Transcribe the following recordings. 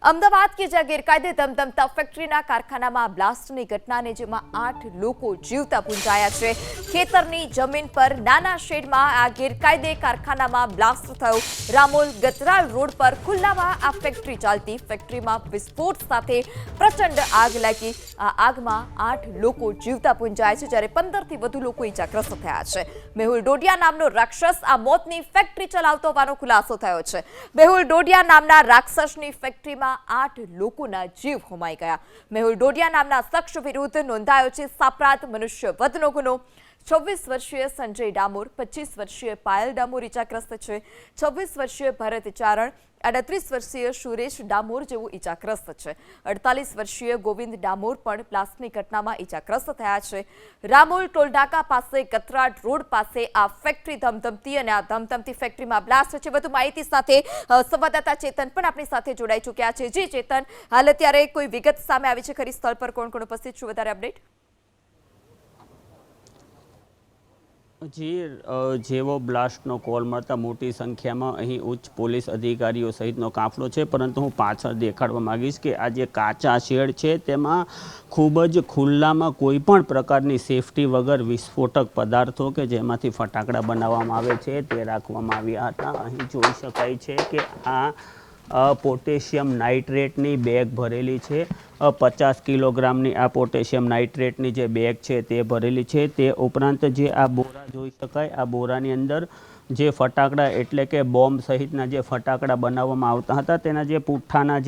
અમદાવાદ કે જ્યાં ગેરકાયદે ધમધમતા ફેક્ટરીના કારખાનામાં બ્લાસ્ટની ઘટનાને જેમાં 8 લોકો જીવતા પૂંજાયા છે। ખેતરની જમીન પર નાના શેડમાં આ ગેરકાયદે કારખાનામાં બ્લાસ્ટ થયો। રામોલ ગતરાલ રોડ પર ખુલ્લામાં આ ફેક્ટરી ચાલતી। ફેક્ટરીમાં વિસ્ફોટ સાથે પ્રચંડ આગ લાગી। આ આગમાં 8 લોકો જીવતા પૂંજાયા છે, જ્યારે 15થી વધુ લોકો ઈજાગ્રસ્ત થયા છે। મેહુલ ડોડિયા નામનો રાક્ષસ આ મોતની ફેક્ટરી ચલાવતો હોવાનો ખુલાસો થયો છે। મેહુલ ડોડિયા નામના રાક્ષસની ફેક્ટરીમાં 8 લોકોના જીવ હોમાઈ ગયા। મેહુલ ડોડિયા નામના શખ્સ વિરુદ્ધ નોંધાયો છે સાપરાધ મનુષ્યવધનો ગુનો। 26 વર્ષીય સંજય ડામોર, 25 વર્ષીય પાયલ ડામોર ઈજાગ્રસ્ત છે। 26 વર્ષીય ભરત ચારણ, 38 વર્ષીય સુરેશ ડામોર જેવો ઈજાગ્રસ્ત છે। 48 વર્ષીય ગોવિંદ ડામોર પણ બ્લાસ્ટની ઘટનામાં ઈજાગ્રસ્ત થયા છે। રામોલ ટોલનાકા પાસે ગતરાડ રોડ પાસે આ ફેક્ટરી ધમધમતી અને આ ધમધમતી ફેક્ટરીમાં બ્લાસ્ટ છે। વધુ માહિતી સાથે સંવાદદાતા ચેતન પણ આપણી સાથે જોડાઈ ચૂક્યા છે। જી ચેતન, હાલ અત્યારે કોઈ વિગત સામે આવી છે ખરી? સ્થળ પર કોણ કોણ ઉપસ્થિત છે? વધારે અપડેટ? જી, જેવો બ્લાસ્ટનો કોલ મળતા મોટી સંખ્યામાં અહીં ઉચ્ચ પોલીસ અધિકારીઓ સહિતનો કાફલો છે, પરંતુ હું પાછળ દેખાડવા માંગીશ કે આ જે કાચા શેડ છે તેમાં ખૂબ જ ખુલ્લામાં કોઈ પણ પ્રકારની સેફટી વગર વિસ્ફોટક પદાર્થો કે જેમાંથી ફટાકડા બનાવવામાં આવે છે તે રાખવામાં આવ્યા હતા। અહીં જોઈ શકાય છે કે આ પોટેશિયમ નાઇટ્રેટની બેગ ભરેલી છે। 50 કિલોગ્રામની આ પોટેશિયમ નાઇટ્રેટની જે બેગ છે તે ભરેલી છે। તે ઉપરાંત જે આ બોરા જોઈ શકાય, આ બોરાની અંદર જે ફટાકડા એટલે કે બોમ્બ સહિતના જે ફટાકડા બનાવવામાં આવતા હતા તેના જે પુઠ્ઠાના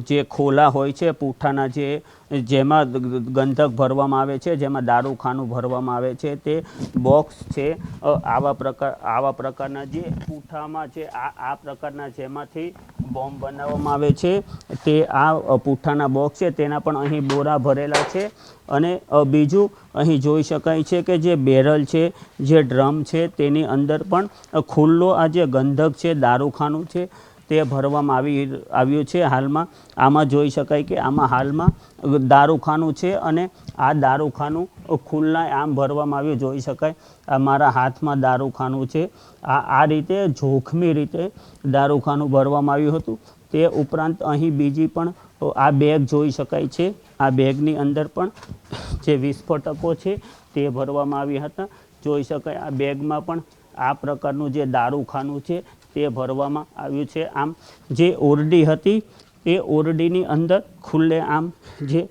જે ખોલા હોય છે, પુઠ્ઠાના જેમાં ગંધક ભરવામાં આવે છે, જેમાં દારૂખાનું ભરવામાં આવે છે, તે બોક્સ છે। આવા પ્રકારના જે પુઠ્ઠામાં છે આ પ્રકારના જેમાંથી બોમ્બ બનાવવામાં આવે છે તે આ પુઠ્ઠાના બોક્સ છે તેના પણ અહીં બોરા ભરેલા છે। અને બીજું અહીં જોઈ શકાય છે કે જે બેરલ છે, જે ડ્રમ છે, તેની અંદર પણ ખુલ્લો આ જે ગંધક છે, દારૂખાનું છે તે ભરવામાં આવ્યું છે। હાલમાં આમાં જોઈ શકાય કે આમાં હાલમાં દારૂખાનું છે અને આ દારૂખાનું ખુલ્લા આમ ભરવામાં આવ્યું જોઈ શકાય। આ મારા હાથમાં દારૂખાનું છે। આ રીતે જોખમી રીતે દારૂખાનું ભરવામાં આવ્યું હતું। તે ઉપરાંત અહીં બીજી પણ આ બેગ જોઈ શકાય છે। આ બેગની અંદર પણ જે વિસ્ફોટકો છે તે ભરવામાં આવ્યા હતા। જોઈ શકાય આ બેગમાં પણ આ પ્રકારનું જે દારૂખાનું છે તે ભરવામાં આવ્યું છે। આમ જે ઓરડી હતી એ ઓરડીની અંદર ખુલ્લે આમ જે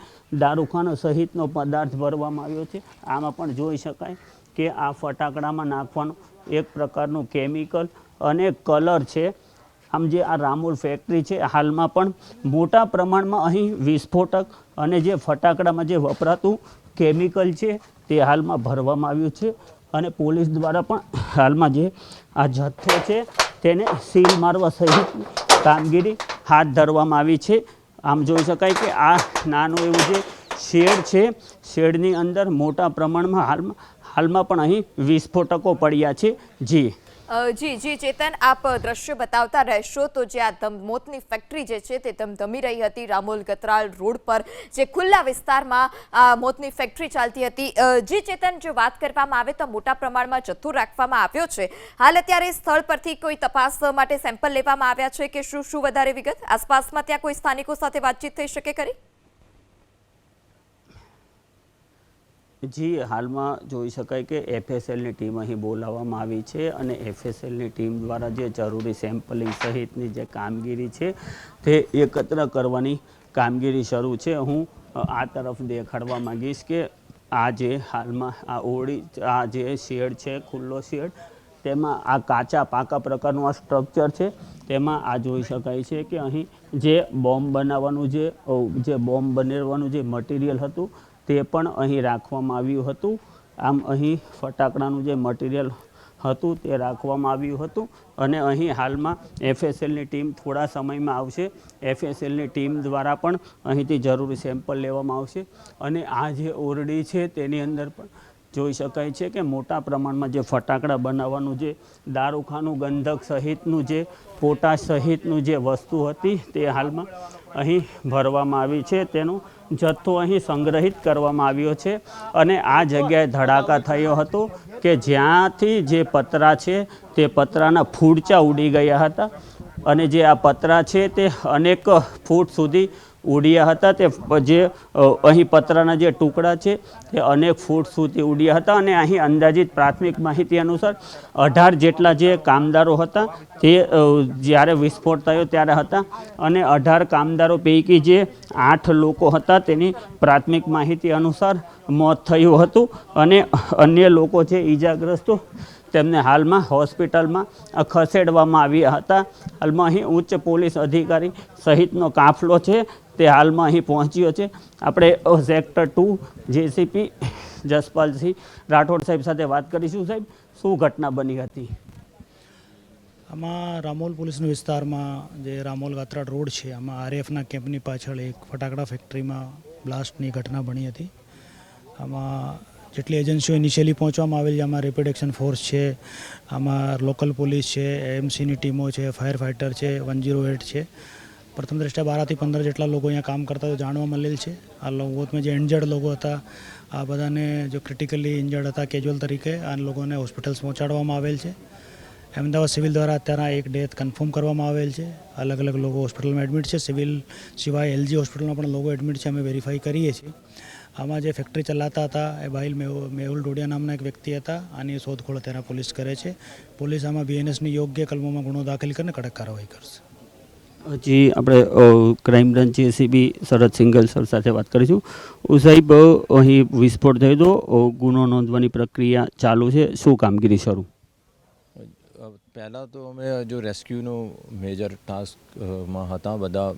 દારૂખાનો સહિતનો પદાર્થ ભરવામાં આવ્યો છે। આમાં પણ જોઈ શકાય કે આ ફટાકડામાં નાખવાનું એક પ્રકારનું કેમિકલ અને કલર છે। આમ જે આ રામોલ ફેક્ટરી છે હાલમાં પણ મોટા પ્રમાણમાં અહીં વિસ્ફોટક અને જે ફટાકડામાં જે વપરાતું કેમિકલ છે તે હાલમાં ભરવામાં આવ્યું છે। અને પોલીસ દ્વારા પણ હાલમાં જે આ જથ્થો છે તેને સીલ મારવા સહિતની કામગીરી હાથ ધરવામાં આવી છે। આમ જોઈ શકાય કે આ નાનું એવું જે શેડ છે, શેડની અંદર મોટા પ્રમાણમાં હાલમાં પણ અહીં વિસ્ફોટકો પડ્યા છે। જી જી ચેતન, આપ દ્રશ્ય બતાવતા રહેશો। તો જે આ મોતની ફેક્ટરી જે છે તે ધમધમી રહી હતી રામોલ ગતરાલ રોડ પર, જે ખુલ્લા વિસ્તારમાં આ મોતની ફેક્ટરી ચાલતી હતી। જી ચેતન, જો વાત કરવામાં આવે તો મોટા પ્રમાણમાં જથ્થો રાખવામાં આવ્યો છે। હાલ અત્યારે સ્થળ પરથી કોઈ તપાસ માટે સેમ્પલ લેવામાં આવ્યા છે કે શું વધારે વિગત? આસપાસમાં ત્યાં કોઈ સ્થાનિકો સાથે વાતચીત થઈ શકે ખરી? જી, હાલમાં જોઈ શકાય કે એફએસએલની ટીમ અહીં બોલાવવામાં આવી છે અને એફએસએલની ટીમ દ્વારા જે જરૂરી સેમ્પલિંગ સહિતની જે કામગીરી છે તે એકત્ર કરવાની કામગીરી શરૂ છે। હું આ તરફ દેખાડવા માંગીશ કે આ જે હાલમાં આ જે શેડ છે, ખુલ્લો શેડ, તેમાં આ કાચા પાકા પ્રકારનું આ સ્ટ્રક્ચર છે। તેમાં આ જોઈ શકાય છે કે અહીં જે બોમ્બ બનાવવાનું જે મટીરિયલ હતું તે પણ અહીં રાખવામાં આવ્યું હતું। આમ અહીં ફટાકડાનું જે મટીરિયલ હતું તે રાખવામાં આવ્યું હતું અને અહીં હાલમાં એફએસએલની ટીમ થોડા સમયમાં આવશે। એફએસએલની ટીમ દ્વારા પણ અહીંથી જરૂરી સેમ્પલ લેવામાં આવશે અને આ જે ઓરડી છે તેની અંદર પણ જોઈ શકાય છે કે મોટા પ્રમાણમાં જે ફટાકડા બનાવવાનું જે દારૂખાનું, ગંધક સહિતનું જે પોટાશ સહિતનું જે વસ્તુ હતી તે હાલમાં અહીં ભરવામાં આવી છે। તેનો જથ્થો અહીં સંગ્રહિત કરવામાં આવ્યો છે અને આ જગ્યાએ ધડાકા થયો હતો કે જ્યાંથી જે પતરા છે તે પતરાના ફૂડચા ઉડી ગયા હતા। અને જે આ પતરા છે તે અનેક ફૂટ સુધી ઉડ્યા હતા. તે જે અહીં પતરાના જે ટુકડા છે તે અનેક ફૂટ સુધી ઉડ્યા હતા અને અહીં અંદાજિત પ્રાથમિક માહિતી અનુસાર 18 જેટલા જે કામદારો હતા તે જ્યારે વિસ્ફોટ થયો ત્યારે હતા અને 18 કામદારો પૈકી જે 8 લોકો હતા તેની પ્રાથમિક માહિતી અનુસાર મોત થયું હતું અને અન્ય લોકો જે ઈજાગ્રસ્તો તેમને હાલમાં હોસ્પિટલમાં ખસેડવામાં આવ્યા હતા. હાલમાં અહીં ઉચ્ચ પોલીસ અધિકારી સહિતનો કાફલો છે તે હાલમાં અહીં પહોંચ્યો છે. આપણે સેક્ટર 2 જેસીપી જસપાલસિંહ રાઠોડ સાહેબ સાથે વાત કરીશું. સાહેબ, શું ઘટના બની હતી? આમાં રામોલ પોલીસના વિસ્તારમાં જે રામોલ ગાત્રાડ રોડ છે આમાં આરએફના કેમ્પની પાછળ એક ફટાકડા ફેક્ટરીમાં બ્લાસ્ટની ઘટના બની હતી. આમાં જેટલી એજન્સીઓ ઇનિશિયલી પહોંચવામાં આવેલી છે, આમાં રેપિડ એક્શન ફોર્સ છે, આમાં લોકલ પોલીસ છે, એએમસીની ટીમો છે, ફાયર ફાઇટર છે, 108 છે. પ્રથમ દ્રષ્ટિએ 12 થી 15 જેટલા લોકો અહીંયા કામ કરતા તો જાણવા મળેલ છે. આ લોકોમાં જે ઇન્જર્ડ લોકો હતા આ બધાને જો ક્રિટિકલી ઇન્જર્ડ હતા કેજ્યુઅલ તરીકે આ લોકોને હોસ્પિટલ્સ પહોંચાડવામાં આવેલ છે. અમદાવાદ સિવિલ દ્વારા અત્યારે એક ડેથ કન્ફર્મ કરવામાં આવેલ છે. અલગ અલગ લોકો હોસ્પિટલમાં એડમિટ છે. સિવિલ સિવાય એલજી હોસ્પિટલમાં પણ લોકો એડમિટ છે. અમે વેરીફાઈ કરીએ છીએ. આમાં જે ફેક્ટરી ચલાવતા હતા એ ભાઈ મેહુલ ડોડિયા નામના એક વ્યક્તિ હતા. આની શોધખોળ અત્યારે પોલીસ કરે છે. પોલીસ આમાં બીએનએસની યોગ્ય કલમોમાં ગુનો દાખલ કરીને કડક કાર્યવાહી કરશે. હજી આપણે ક્રાઇમ બ્રાન્ચ જેસીબી શરદ સિંગલ સર સાથે વાત કરીશું. સાહેબ, અહીં વિસ્ફોટ થયો તો ગુનો નોંધવાની પ્રક્રિયા ચાલુ છે, શું કામગીરી શરૂ? પહેલાં તો અમે જો રેસ્ક્યુનો મેજર ટાસ્કમાં હતા. બધા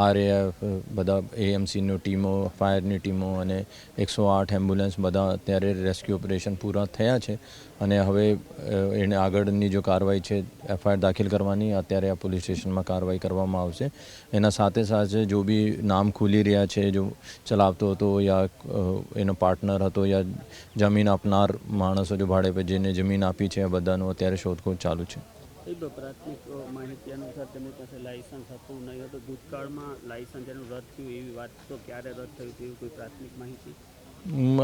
આરએએફ, બધા એએમસીની ટીમો, ફાયરની ટીમો અને 108 એમ્બ્યુલન્સ બધા અત્યારે રેસ્ક્યુ ઓપરેશન પૂરા થયા છે અને હવે એને આગળની જો કાર્યવાહી છે એફઆઈઆર દાખલ કરવાની અત્યારે આ પોલીસ સ્ટેશનમાં કાર્યવાહી કરવામાં આવશે. એના સાથે સાથે જો બી નામ ખુલી રહ્યા છે, જો ચલાવતો હતો યા એનો પાર્ટનર હતો યા જમીન આપનાર માણસો જો ભાડે પર જેને જમીન આપી છે બધાનું અત્યારે શોધખોળ ચાલુ છે. પ્રાથમિક માહિતી અનુસાર તેમની પાસે લાયસન્સ હતું નહીં હતું. ભૂતકાળમાં લાયસન્સ એનું રદ થયું એવી વાત તો ક્યારે રદ થયું તેવી કોઈ પ્રાથમિક માહિતી?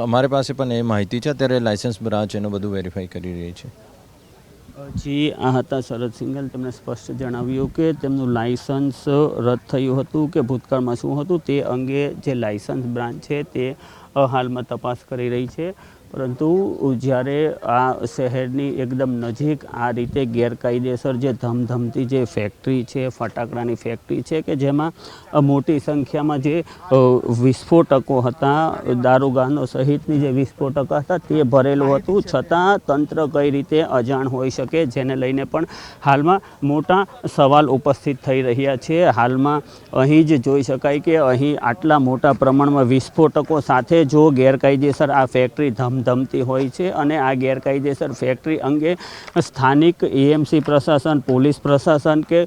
અમારી પાસે પણ એ માહિતી છે. અત્યારે લાયસન્સ બ્રાન્ચ એનું બધું વેરીફાઈ કરી રહી છે. જી, આ હતા શરદ સિંગલ. તેમણે સ્પષ્ટ જણાવ્યું કે તેમનું લાયસન્સ રદ થયું હતું કે ભૂતકાળમાં શું હતું તે અંગે જે લાયસન્સ બ્રાન્ચ છે તે હાલમાં તપાસ કરી રહી છે. પરંતુ જ્યારે આ શહેરની એકદમ નજીક આ રીતે ગેરકાયદેસર જે ધમધમતી જે ફેક્ટરી છે, ફટાકડાની ફેક્ટરી છે કે જેમાં મોટી સંખ્યામાં જે વિસ્ફોટકો હતા, દારૂગાનો સહિતની જે વિસ્ફોટકો હતા તે ભરેલું હતું, છતાં તંત્ર કઈ રીતે અજાણ હોઈ શકે, જેને લઈને પણ હાલમાં મોટા સવાલ ઉપસ્થિત થઈ રહ્યા છે. હાલમાં અહીં જ જોઈ શકાય કે અહીં આટલા મોટા પ્રમાણમાં વિસ્ફોટકો સાથે જો ગેરકાયદેસર આ ફેક્ટરી ધમધમતી હોય છે અને આ ગેરકાયદેસર ફેક્ટરી અંગે સ્થાનિક એએમસી પ્રશાસન, પોલીસ પ્રશાસન કે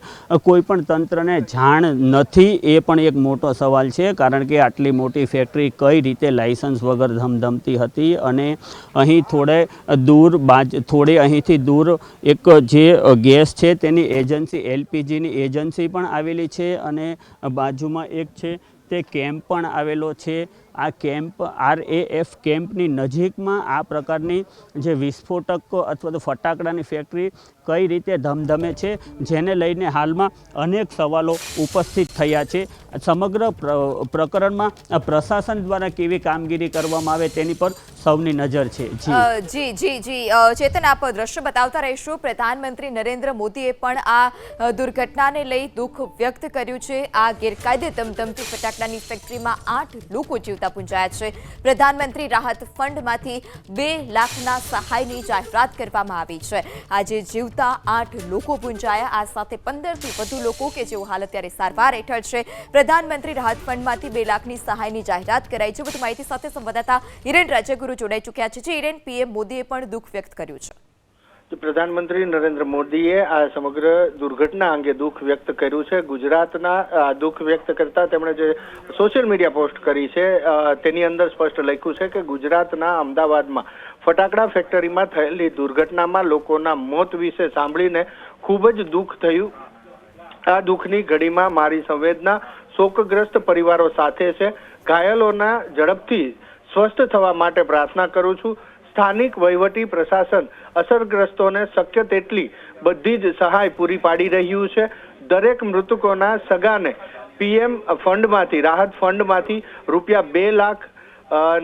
કોઈ પણ તંત્રને જાણ નથી એ પણ એક મોટો સવાલ છે. કારણ કે આટલી મોટી ફેક્ટરી કઈ રીતે લાયસન્સ વગર ધમધમતી હતી અને અહીં થોડે અહીંથી દૂર એક જે ગેસ છે તેની એજન્સી, એલપીજીની એજન્સી પણ આવેલી છે અને બાજુમાં એક છે તે કેમ્પ પણ આવેલો છે. આ કેમ્પ આરએએફ કેમ્પની નજીકમાં આ પ્રકારની જે વિસ્ફોટક અથવા તો ફટાકડાની ફેક્ટરી કઈ રીતે ધમધમે છે જેને લઈને હાલમાં અનેક સવાલો ઉપસ્થિત થયા છે. સમગ્ર પ્રકરણમાં પ્રશાસન દ્વારા કેવી કામગીરી કરવામાં આવે તેની પર સૌની નજર છે. જી ચેતન, આપ દ્રશ્ય બતાવતા રહીશું. પ્રધાનમંત્રી નરેન્દ્ર મોદીએ પણ આ દુર્ઘટનાને લઈ દુઃખ વ્યક્ત કર્યું છે. આ ગેરકાયદે ધમધમતી ફટાકડાની ફેક્ટરીમાં 8 લોકો જીવતા પૂંજાયા છે. પ્રધાનમંત્રી રાહત ફંડમાંથી 2 લાખના સહાયની જાહેરાત કરવામાં આવી છે. આજે જીવતા 8 લોકો પૂંજાયા. આ સાથે 15થી વધુ લોકો કે જેઓ હાલ અત્યારે સારવાર હેઠળ છે. પ્રધાનમંત્રી રાહત ફંડમાંથી 2 લાખની સહાયની જાહેરાત કરાઈ છે. વધુ માહિતી સાથે સંવાદદાતા હિરેન રાજ્યગુરુ જોડાઈ ચૂક્યા છે. હિરેન, પીએમ મોદીએ પણ દુઃખ વ્યક્ત કર્યું છે. પ્રધાનમંત્રી નરેન્દ્ર મોદીએ આ સમગ્ર દુર્ઘટના અંગે દુઃખ વ્યક્ત કર્યું છે. ગુજરાતના દુઃખ વ્યક્ત કરતા તેમણે જે સોશિયલ મીડિયા પોસ્ટ કરી છે તેની અંદર સ્પષ્ટ લખ્યું છે કે ગુજરાતના અમદાવાદમાં ફટાકડા ફેક્ટરીમાં થયેલી દુર્ઘટનામાં લોકોના મોત વિશે સાંભળીને ખૂબ જ દુઃખ થયું. આ દુઃખની ઘડીમાં મારી સંવેદના શોકગ્રસ્ત પરિવારો સાથે છે. ઘાયલોના ઝડપથી સ્વસ્થ થવા માટે પ્રાર્થના કરું છું. સ્થાનિક વહીવટી પ્રશાસન અસરગ્રસ્તોને શક્ય તેટલી બધી જ સહાય પૂરી પાડી રહ્યું છે. દરેક મૃતકોના સગાને પીએમ ફંડમાંથી, રાહત ફંડમાંથી ₹2 લાખ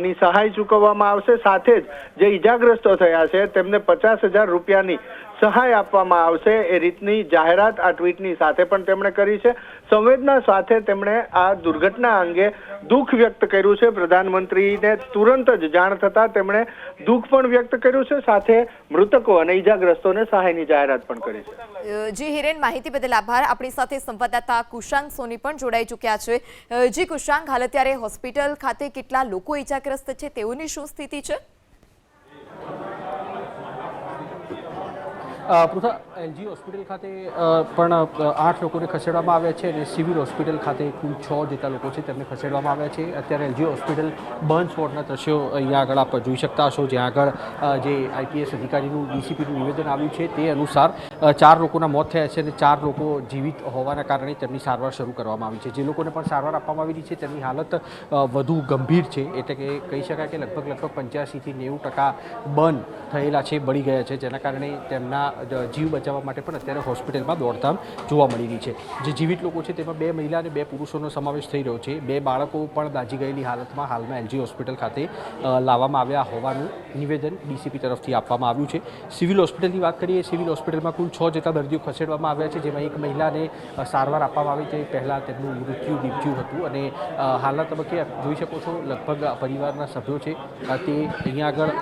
ની સહાય ચૂકવવામાં આવશે. સાથે જ જે ઈજાગ્રસ્તો થયા છે તેમને ₹50,000 સહાય આપવામાં આવશે. એ રીતની જાહેરાત આ ટ્વીટની સાથે પણ તેમણે કરી છે. સંવેદના સાથે તેમણે આ દુર્ઘટના અંગે દુઃખ વ્યક્ત કર્યું છે. પ્રધાનમંત્રીને તુરંત જ જાણ થતા તેમણે દુઃખ પણ વ્યક્ત કર્યું છે, સાથે મૃતકો અને ઈજાગ્રસ્તોને સહાયની જાહેરાત પણ કરી છે. જી હિરેન, માહિતી બદલ આભાર. આપણી સાથે સંવાદદાતા કુશાંગ સોની પણ જોડાઈ ચૂક્યા છે. જી કુશાંગ, હાલ અત્યારે હોસ્પિટલ ખાતે કેટલા લોકો ઈજાગ્રસ્ત છે, તેઓની શું સ્થિતિ છે? પૃથા, એલજી હોસ્પિટલ ખાતે પણ 8 લોકોને ખસેડવામાં આવ્યા છે અને સિવિલ હોસ્પિટલ ખાતે કુલ 6 જેટલા લોકો છે તેમને ખસેડવામાં આવ્યા છે. અત્યારે એલજી હોસ્પિટલ બર્ન્સ વોર્ડના દ્રશ્યો અહીંયા આગળ આપ જોઈ શકતા હશો, જ્યાં આગળ જે આઈપીએસ અધિકારીનું ડીસીપીનું નિવેદન આવ્યું છે તે અનુસાર 4 લોકોના મોત થયા છે અને 4 લોકો જીવિત હોવાના કારણે તેમની સારવાર શરૂ કરવામાં આવી છે. જે લોકોને પણ સારવાર આપવામાં આવી રહી છે તેમની હાલત વધુ ગંભીર છે, એટલે કે કહી શકાય કે લગભગ 85 થી 90% બર્ન થયેલા છે, બળી ગયા છે, જેના કારણે તેમના જીવ બચાવવા માટે પણ અત્યારે હોસ્પિટલમાં દોડધામ જોવા મળી રહી છે. જે જીવિત લોકો છે તેમાં 2 મહિલા અને 2 પુરુષોનો સમાવેશ થઈ રહ્યો છે. 2 બાળકો પણ દાઝી ગયેલી હાલતમાં હાલમાં એલજી હોસ્પિટલ ખાતે લાવવામાં આવ્યા હોવાનું નિવેદન ડીસીપી તરફથી આપવામાં આવ્યું છે. સિવિલ હોસ્પિટલની વાત કરીએ, સિવિલ હોસ્પિટલમાં કુલ 6 જેટલા દર્દીઓ ખસેડવામાં આવ્યા છે, જેમાં એક મહિલાને સારવાર આપવામાં આવી છે. પહેલાં તેમનું મૃત્યુ નીપજ્યું હતું અને હાલના તબક્કે આપ જોઈ શકો છો લગભગ પરિવારના સભ્યો છે તે અહીંયા આગળ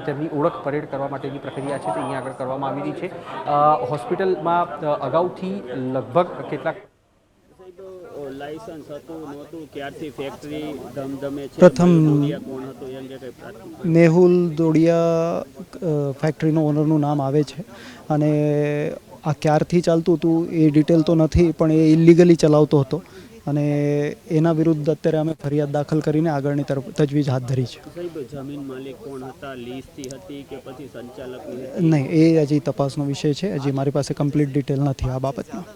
તેમની ઓળખ પરેડ કરવા માટેની પ્રક્રિયા છે તે અહીંયા આગળ કરવામાં આવી રહી છે. હોસ્પિટલમાં અગાઉથી લગભગ કેટલાક લાયસન્સ હતું નહોતું, ક્યારથી ફેક્ટરી ધમધમે છે, પ્રથમ કોણ હતું એ અંગે કંઈ પ્રાથમિક મેહુલ દોડિયા ફેક્ટરીનો ઓનરનું નામ આવે છે અને આ ક્યારથી ચાલતું હતું એ ડિટેલ તો નથી, પણ એ ઇલીગલી ચલાવતો હતો અને એના વિરુદ્ધ અત્યારે અમે ફરિયાદ દાખલ કરીને આગળની તરફ તજવીજ હાથ ધરી છે. સાહેબ, જમીન માલિક કોણ હતા? લીઝથી હતી કે પછી સંચાલકની? નહીં, એ હજી તપાસનો વિષય છે. હજી મારી પાસે કમ્પ્લીટ ડિટેલ નથી આ બાબતમાં.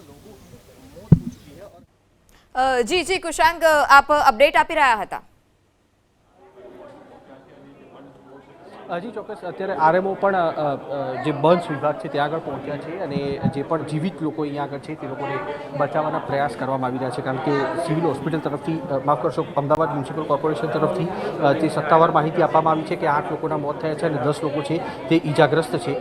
જી કુશાંગ, આપ અપડેટ આપી રહ્યા હતા. હજી ચોક્કસ અત્યારે આરએમઓ પણ જે બર્ન્સ વિભાગ છે ત્યાં આગળ પહોંચ્યા છે અને જે પણ જીવિત લોકો અહીંયા આગળ છે તે લોકોને બચાવવાના પ્રયાસ કરવામાં આવી રહ્યા છે, કારણ કે સિવિલ હોસ્પિટલ તરફથી, માફ કરશો, અમદાવાદ મ્યુનિસિપલ કોર્પોરેશન તરફથી તે સત્તાવાર માહિતી આપવામાં આવી છે કે 8 લોકોના મોત થયા છે અને 10 લોકો છે તે ઈજાગ્રસ્ત છે.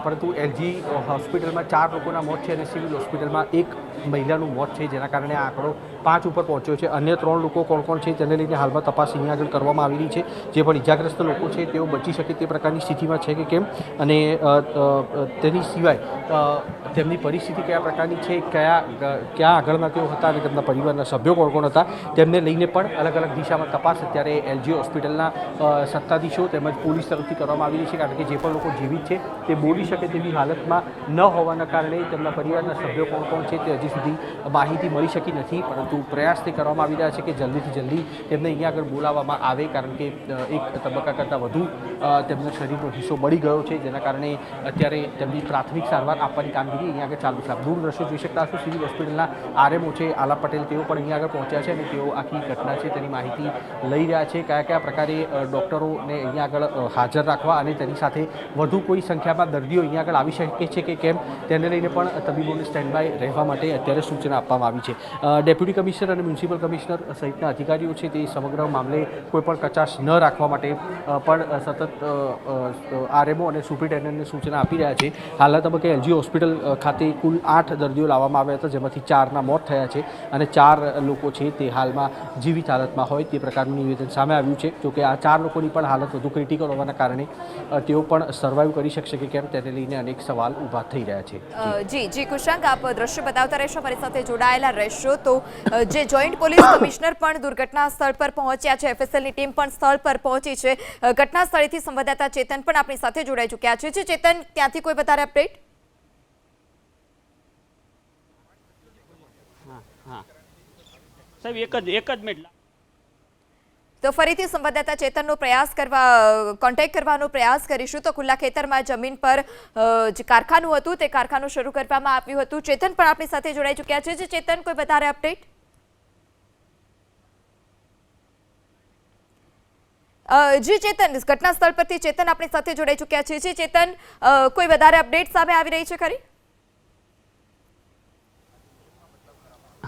પરંતુ એલજી હોસ્પિટલમાં 4 લોકોના મોત છે અને સિવિલ હોસ્પિટલમાં 1 મહિલાનું મોત છે, જેના કારણે આ આંકડો 5 ઉપર પહોંચ્યો છે. અન્ય 3 લોકો કોણ કોણ છે તેને લઈને હાલમાં તપાસ અહીંયા આગળ કરવામાં આવી રહી છે. જે પણ ઈજાગ્રસ્ત લોકો છે તેઓ બચી શકે તે પ્રકારની સ્થિતિમાં છે કે કેમ, અને તેની સિવાય તેમની પરિસ્થિતિ કયા પ્રકારની છે, ક્યાં આગળના તેઓ હતા અને તેમના પરિવારના સભ્યો કોણ કોણ હતા તેમને લઈને પણ અલગ અલગ દિશામાં તપાસ અત્યારે એલજી હોસ્પિટલના સત્તાધીશો તેમજ પોલીસ તરફથી કરવામાં આવી રહી છે, કારણ કે જે પણ લોકો જીવિત છે તે બોલી શકે તેવી હાલતમાં ન હોવાના કારણે તેમના પરિવારના સભ્યો કોણ કોણ છે તે હજી સુધી માહિતી મળી શકી નથી. પરંતુ પ્રયાસ તે કરવામાં આવી રહ્યા છે કે જલ્દીથી જલ્દી તેમને અહીંયા આગળ બોલાવવામાં આવે, કારણ કે એક તબક્કા કરતાં વધુ તેમના શરીરનો હિસ્સો બળી ગયો છે, જેના કારણે અત્યારે તેમની પ્રાથમિક સારવાર આપવાની કામગીરી અહીંયા આગળ ચાલુ છે. દૂર દ્રશ્યો જોઈ શકતા હશો, સિવિલ હોસ્પિટલના આરએમઓ છે આલા પટેલ, તેઓ પણ અહીંયા આગળ પહોંચ્યા છે અને તેઓ આખી ઘટના છે તેની માહિતી લઈ રહ્યા છે. કયા કયા પ્રકારે ડૉક્ટરોને અહીંયા આગળ હાજર રાખવા અને તેની સાથે વધુ કોઈ સંખ્યામાં દર્દીઓ અહીંયા આગળ આવી શકે છે કે કેમ તેને લઈને પણ તબીબોને સ્ટેન્ડ બાય રહેવા માટે અત્યારે સૂચના આપવામાં આવી છે. ડેપ્યુટી કમિશનર અને મ્યુનિસિપલ કમિશનર સહિતના અધિકારીઓ છે તે સમગ્ર મામલે કોઈ પણ કચાશ ન રાખવા માટે પણ સતત આરએમઓ અને સુપ્રિન્ટેન્ડન્ટને સૂચના આપી રહ્યા છે. હાલના તબક્કે એલજી હોસ્પિટલ ખાતે કુલ 8 દર્દીઓ લાવવામાં આવ્યા હતા, જેમાંથી 4ના મોત થયા છે અને 4 લોકો છે તે હાલમાં જીવિત હાલતમાં હોય તે પ્રકારનું નિવેદન સામે આવ્યું છે. જોકે આ 4 લોકોની પણ હાલત વધુ ક્રિટિકલ હોવાના કારણે તેઓ પણ સર્વાઈવ કરી શકશે કે કેમ તેને લઈને અનેક સવાલ ઊભા થઈ રહ્યા છે. જી કુશાંક, આપ દ્રશ્ય બતાવતા રહેશો, મારી સાથે જોડાયેલા રહેશો. તો જે જોઈન્ટ પોલીસ કમિશનર પણ દુર્ઘટના સ્થળ પર પહોંચ્યા છે, એફએસએલની ટીમ પણ સ્થળ પર પહોંચી છે. ઘટના સ્થળેથી સંવાદદાતા ચેતન પણ આપણી સાથે જોડાઈ ચૂક્યા છે. ચેતન, ત્યાંથી કોઈ વધારે અપડેટ? સાહેબ, એક જ મિનિટ. તો ફરીથી સંવાદદાતા ચેતનનો કોન્ટેક્ટ કરવાનો પ્રયાસ કરીશું. તો ખુલ્લા ખેતરમાં જમીન પર જે કારખાનું હતું તે કારખાનું શરૂ કરવામાં આવ્યું હતું. ચેતન પણ આપણી સાથે જોડાઈ ચૂક્યા છે. ચેતન, કોઈ વધારે અપડેટ? જી ચેતન, ઘટના સ્થળ પરથી ચેતન આપણી સાથે જોડાઈ ચૂક્યા છે. જી ચેતન, કોઈ વધારે અપડેટ સામે આવી રહી છે ખરી?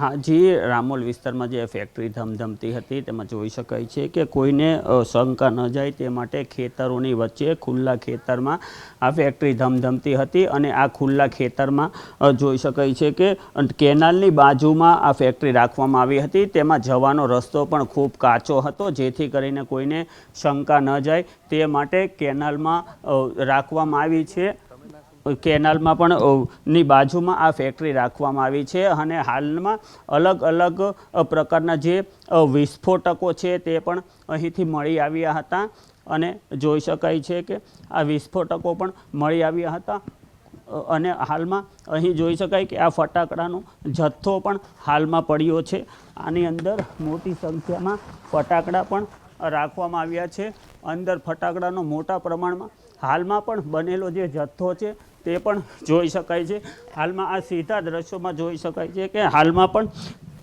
હા જી, રામોલ વિસ્તારમાં જે ફેક્ટરી ધમધમતી હતી તેમાં જોઈ શકાય છે કે કોઈને શંકા ન જાય તે માટે ખેતરોની વચ્ચે ખુલ્લા ખેતરમાં આ ફેક્ટરી ધમધમતી હતી અને આ ખુલ્લા ખેતરમાં જોઈ શકાય છે કે કેનાલની બાજુમાં આ ફેક્ટરી રાખવામાં આવી હતી. તેમાં જવાનો રસ્તો પણ ખૂબ કાચો હતો, જેથી કરીને કોઈને શંકા ન જાય તે માટે કેનાલમાં રાખવામાં આવી છે. કેનાલમાં પણ ની બાજુમાં આ ફેક્ટરી રાખવામાં આવી છે અને હાલમાં અલગ અલગ પ્રકારના જે વિસ્ફોટકો છે તે પણ અહીંથી મળી આવ્યા હતા અને જોઈ શકાય છે કે આ વિસ્ફોટકો પણ મળી આવ્યા હતા અને હાલમાં અહીં જોઈ શકાય કે આ ફટાકડાનો જથ્થો પણ હાલમાં પડ્યો છે. આની અંદર મોટી સંખ્યામાં ફટાકડા પણ રાખવામાં આવ્યા છે. અંદર ફટાકડાનો મોટા પ્રમાણમાં હાલમાં પણ બનેલો જે જથ્થો છે તે પણ જોઈ શકાય છે. હાલમાં આ સીધા દ્રશ્યોમાં જોઈ શકાય છે કે હાલમાં પણ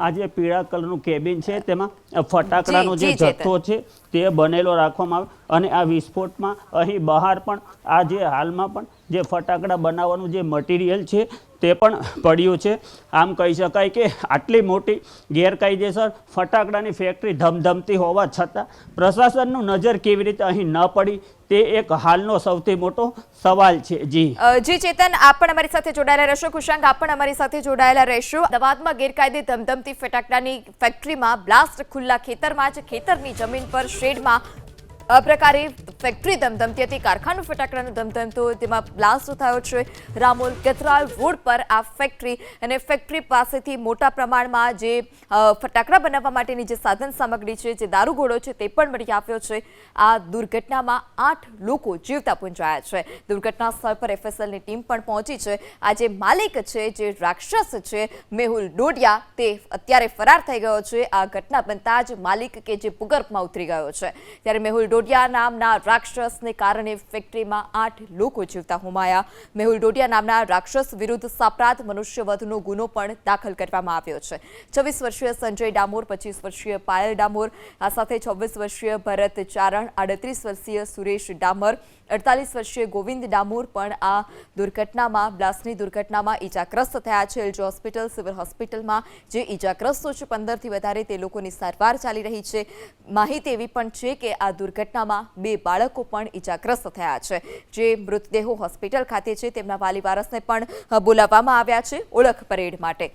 આ જે પીળા કલરનું કેબિન છે તેમાં ફટાકડાનો જે જથ્થો છે તે બનેલો રાખવામાં આવે અને આ વિસ્ફોટમાં અહીં બહાર પણ આ જે હાલમાં પણ જે ફટાકડા બનાવવાનું જે મટીરિયલ છે તે પણ પડ્યું છે. આમ કહી શકાય કે આટલી મોટી ગેરકાયદેસર ફટાકડાની ફેક્ટરી ધમધમતી હોવા છતાં પ્રશાસનનું નજર કેવી રીતે અહીં ન પડી તે એક હાલનો સૌથી મોટો સવાલ છે. જી ચેતન, આપ પણ અમારી સાથે જોડાયેલા રહેશો. કુશાંક, આપ પણ અમારી સાથે જોડાયેલા રહેશો. અમદાવાદમાં ગેરકાયદે ધમધમતી ફટાકડાની ફેક્ટરીમાં બ્લાસ્ટ ખુલ્લા ખેતરમાં જ ખેતરની જમીન પર શેડમાં આ પ્રકારે ફેક્ટરી ધમધમતી હતી. કારખાનું ફટાકડાનું ધમધમતું તેમાં બ્લાસ્ટ થયો છે. રામોલ ગતરાલ રોડ પર આ ફેક્ટરી અને ફેક્ટરી પાસેથી મોટા પ્રમાણમાં જે ફટાકડા બનાવવા માટેની જે સાધન સામગ્રી છે, જે દારૂગોળો છે તે પણ મળી આવ્યો છે. આ દુર્ઘટનામાં 8 લોકો જીવતા પૂંજાયા છે. દુર્ઘટના સ્થળ પર FSLની ટીમ પણ પહોંચી છે. આ જે માલિક છે, જે રાક્ષસ છે મેહુલ ડોડિયા, તે અત્યારે ફરાર થઈ ગયો છે. આ ઘટના બનતા જ માલિક કે જે ભૂગર્ભમાં ઉતરી ગયો છે, ત્યારે મેહુલ ડોડિયા નામના રાક્ષસને કારણે ફેક્ટરીમાં 8 લોકો જીવતા હોમાયા. મેહુલ ડોડિયા નામના રાક્ષસ વિરુદ્ધ સાપરાધ મનુષ્યવધનો ગુનો પણ દાખલ કરવામાં આવ્યો છે. 26 વર્ષીય સંજય ડામોર, 25 વર્ષીય પાયલ ડામોર, આ સાથે 26 વર્ષીય ભરત ચારણ, 38 વર્ષીય સુરેશ ડામર, 48 વર્ષીય ગોવિંદ ડામોર પણ આ દુર્ઘટનામાં બ્લાસ્ટની દુર્ઘટનામાં ઈજાગ્રસ્ત થયા છે. એલજી હોસ્પિટલ, સિવિલ હોસ્પિટલમાં જે ઈજાગ્રસ્તો છે 15થી વધારે, તે લોકોની સારવાર ચાલી રહી છે. માહિતી એવી પણ છે કે આ દુર્ઘટનામાં 2 બાળકો પણ ઈજાગ્રસ્ત થયા છે. જે મૃતદેહો હોસ્પિટલ ખાતે છે તેમના વાલી વારસને પણ બોલાવવામાં આવ્યા છે ઓળખ પરેડ માટે.